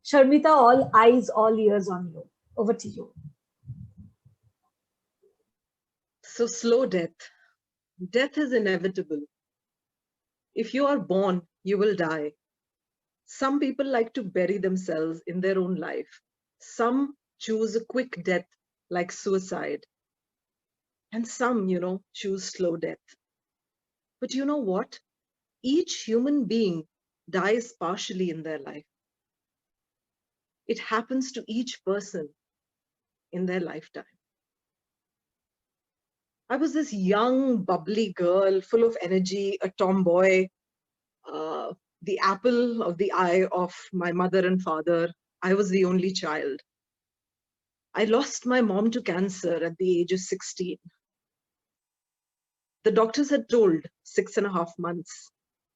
Sharmita, all eyes, all ears on you. Over to you. So slow death. Death is inevitable. If you are born, you will die. Some people like to bury themselves in their own life. Some choose a quick death like suicide. And some, choose slow death. But you know what? Each human being dies partially in their life. It happens to each person in their lifetime. I was this young, bubbly girl, full of energy, a tomboy, the apple of the eye of my mother and father. I was the only child. I lost my mom to cancer at the age of 16. The doctors had told 6.5 months,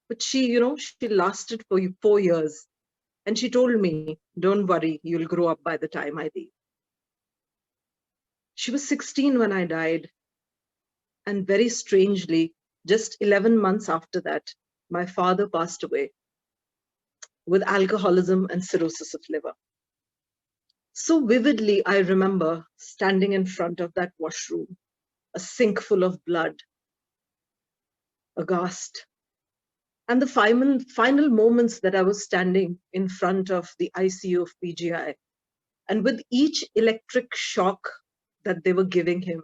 but she lasted for 4 years. And she told me, don't worry, you'll grow up by the time I leave. She was 16 when I died. And very strangely, just 11 months after that, my father passed away with alcoholism and cirrhosis of liver. So vividly, I remember standing in front of that washroom, a sink full of blood, aghast. And the final moments that I was standing in front of the ICU of PGI, and with each electric shock that they were giving him,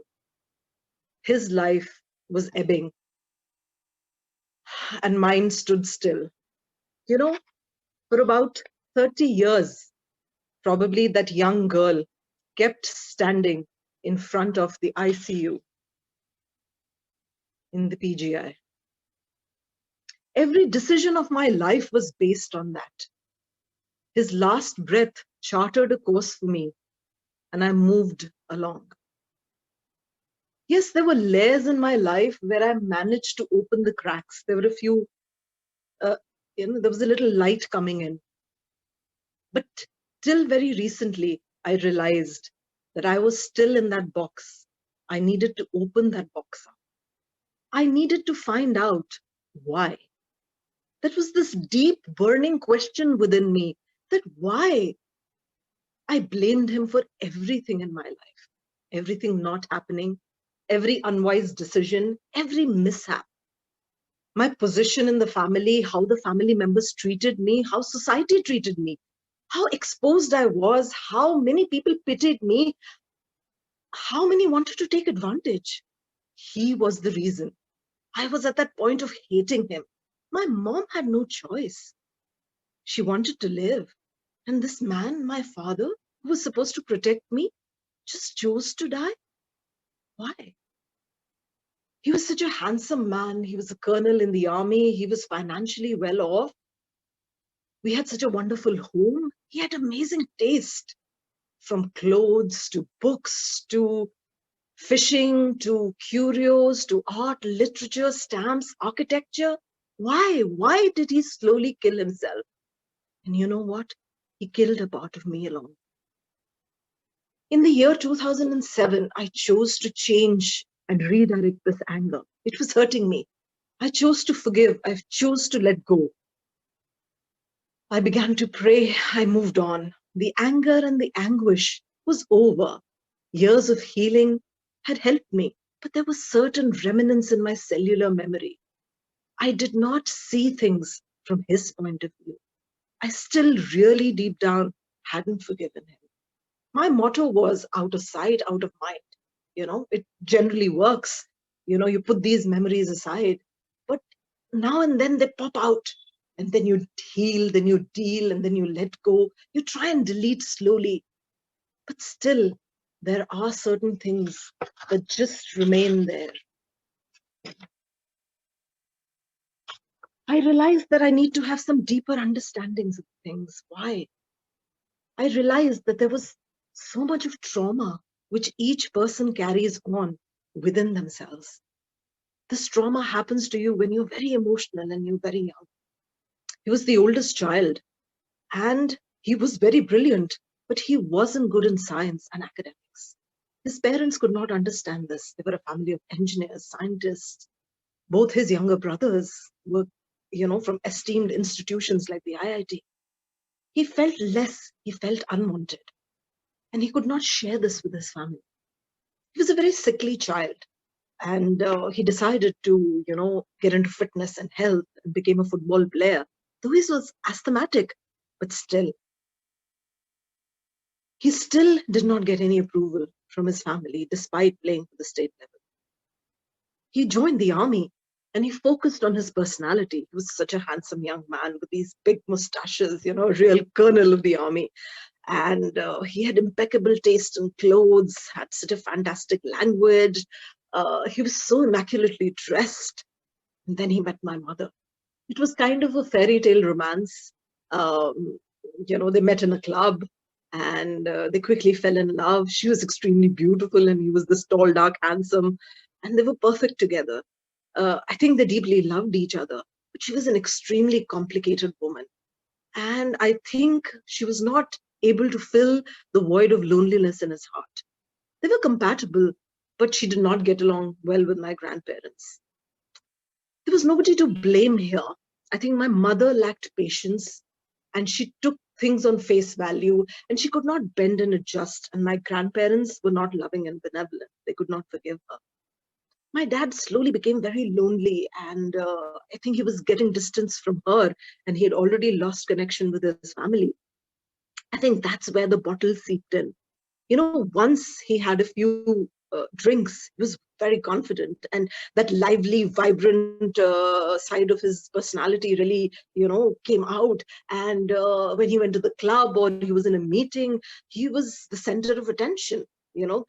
his life was ebbing and mine stood still. For about 30 years, probably that young girl kept standing in front of the ICU in the PGI. Every decision of my life was based on that. His last breath charted a course for me, and I moved along. Yes, there were layers in my life where I managed to open the cracks. There were a few, there was a little light coming in. But till very recently, I realized that I was still in that box. I needed to open that box up. I needed to find out why. That was this deep, burning question within me, that why? I blamed him for everything in my life, everything not happening, every unwise decision, every mishap. My position in the family, how the family members treated me, how society treated me, how exposed I was, how many people pitied me, how many wanted to take advantage. He was the reason. I was at that point of hating him. My mom had no choice. She wanted to live. And this man, my father, who was supposed to protect me, just chose to die. Why? He was such a handsome man. He was a colonel in the army. He was financially well off. We had such a wonderful home. He had amazing taste, from clothes to books to fishing to curios to art, literature, stamps, architecture. Why? Why did he slowly kill himself? And you know what? He killed a part of me along. In the year 2007, I chose to change and redirect this anger. It was hurting me. I chose to forgive. I chose to let go. I began to pray. I moved on. The anger and the anguish was over. Years of healing had helped me, but there was certain remnants in my cellular memory. I did not see things from his point of view. I still really deep down hadn't forgiven him. My motto was out of sight, out of mind. It generally works. You put these memories aside, but now and then they pop out, and then you heal, then you deal, and then you let go. You try and delete slowly, but still there are certain things that just remain there. I realized that I need to have some deeper understandings of things. Why? I realized that there was so much of trauma which each person carries on within themselves. This trauma happens to you when you're very emotional and you're very young. He was the oldest child and he was very brilliant, but he wasn't good in science and academics. His parents could not understand this. They were a family of engineers, scientists. Both his younger brothers were, from esteemed institutions like the IIT. He felt less. He felt unwanted, and he could not share this with his family. He was a very sickly child, and he decided to, get into fitness and health and became a football player. Though he was asthmatic, but still, he still did not get any approval from his family despite playing for the state level. He joined the army and he focused on his personality. He was such a handsome young man with these big mustaches, real colonel of the army. And he had impeccable taste in clothes, had such a fantastic language. He was so immaculately dressed. And then he met my mother. It was kind of a fairy tale romance. Um, they met in a club and they quickly fell in love. She was extremely beautiful and he was this tall, dark, handsome, and they were perfect together. I think they deeply loved each other, but she was an extremely complicated woman. And I think she was not able to fill the void of loneliness in his heart. They were compatible, but she did not get along well with my grandparents. There was nobody to blame here. I think my mother lacked patience and she took things on face value and she could not bend and adjust. And my grandparents were not loving and benevolent. They could not forgive her. My dad slowly became very lonely and I think he was getting distance from her and he had already lost connection with his family. I think that's where the bottle seeped in. Once he had a few drinks, he was very confident, and that lively, vibrant side of his personality really, came out. And when he went to the club or he was in a meeting, he was the center of attention.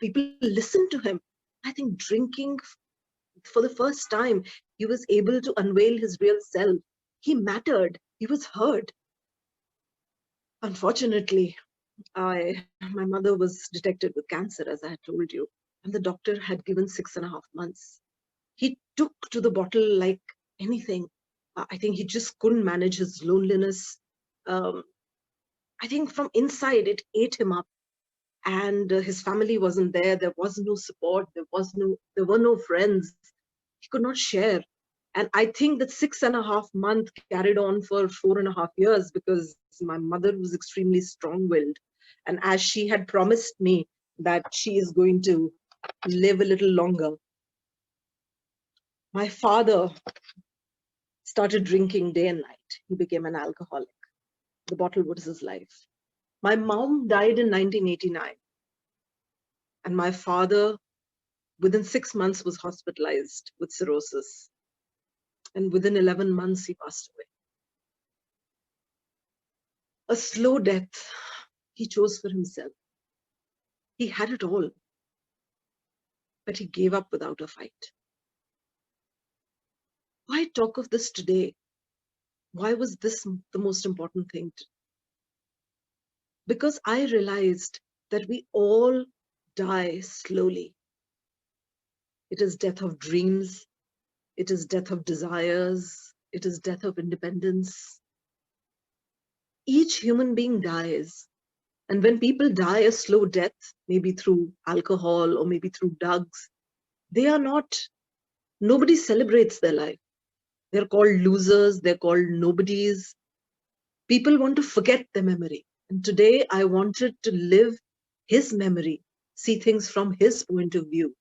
People listened to him. I think drinking for the first time, he was able to unveil his real self. He mattered. He was heard. Unfortunately, my mother was detected with cancer, as I had told you, and the doctor had given 6.5 months. He took to the bottle like anything. I think he just couldn't manage his loneliness. Um, I think from inside it ate him up, and his family wasn't there. There was no support. There were no friends. He could not share. And I think that 6.5 months carried on for 4.5 years because my mother was extremely strong willed. And as she had promised me that she is going to live a little longer, my father started drinking day and night. He became an alcoholic. The bottle was his life. My mom died in 1989. And my father, within 6 months, was hospitalized with cirrhosis. And within 11 months, he passed away. A slow death he chose for himself. He had it all, but he gave up without a fight. Why talk of this today? Why was this the most important thing? Because I realized that we all die slowly. It is death of dreams. It is death of desires. It is death of independence. Each human being dies. And when people die a slow death, maybe through alcohol or maybe through drugs, nobody celebrates their life. They're called losers, they're called nobodies. People want to forget their memory. And today I wanted to live his memory, see things from his point of view,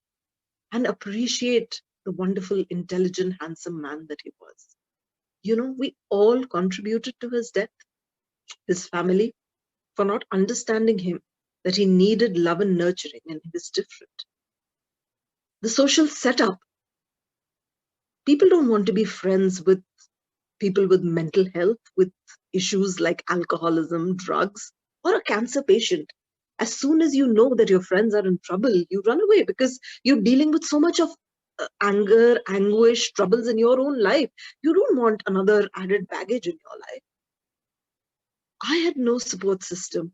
and appreciate the wonderful, intelligent, handsome man that he was. We all contributed to his death, his family, for not understanding him, that he needed love and nurturing, and he was different. The social setup, people don't want to be friends with people with mental health, with issues like alcoholism, drugs, or a cancer patient. As soon as you know that your friends are in trouble, you run away because you're dealing with so much of anger, anguish, troubles in your own life. You don't want another added baggage in your life. I had no support system.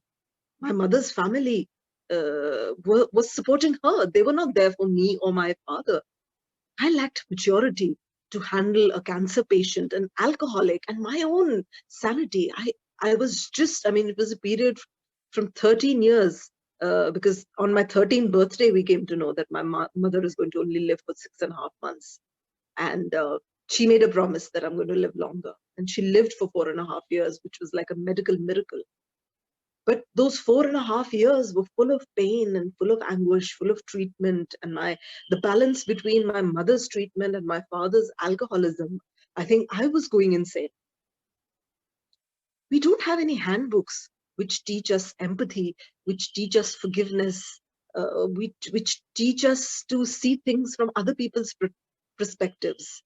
My mother's family was supporting her. They were not there for me or my father. I lacked maturity to handle a cancer patient, an alcoholic, and my own sanity. I was just, it was a period from 13 years, because on my 13th birthday, we came to know that my mother is going to only live for 6.5 months. And she made a promise that I'm going to live longer. And she lived for 4.5 years, which was like a medical miracle. But those 4.5 years were full of pain and full of anguish, full of treatment, and the balance between my mother's treatment and my father's alcoholism. I think I was going insane. We don't have any handbooks which teach us empathy, which teach us forgiveness, which teach us to see things from other people's perspectives.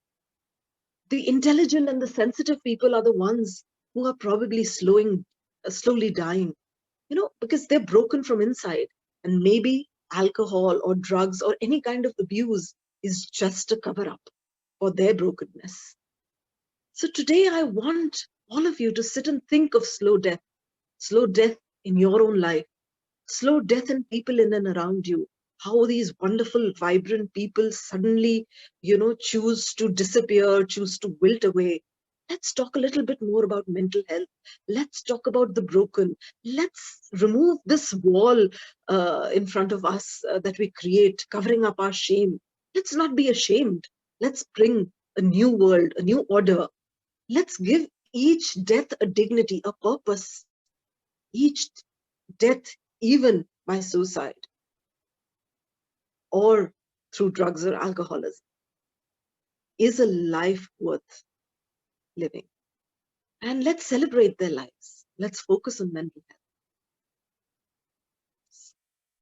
The intelligent and the sensitive people are the ones who are probably slowly dying, because they're broken from inside. And maybe alcohol or drugs or any kind of abuse is just a cover up for their brokenness. So today I want all of you to sit and think of slow death in your own life, slow death in people in and around you. How these wonderful, vibrant people suddenly, choose to disappear, choose to wilt away. Let's talk a little bit more about mental health. Let's talk about the broken. Let's remove this wall in front of us that we create, covering up our shame. Let's not be ashamed. Let's bring a new world, a new order. Let's give each death a dignity, a purpose. Each death, even by suicide or through drugs or alcoholism, is a life worth living. And let's celebrate their lives. Let's focus on mental health.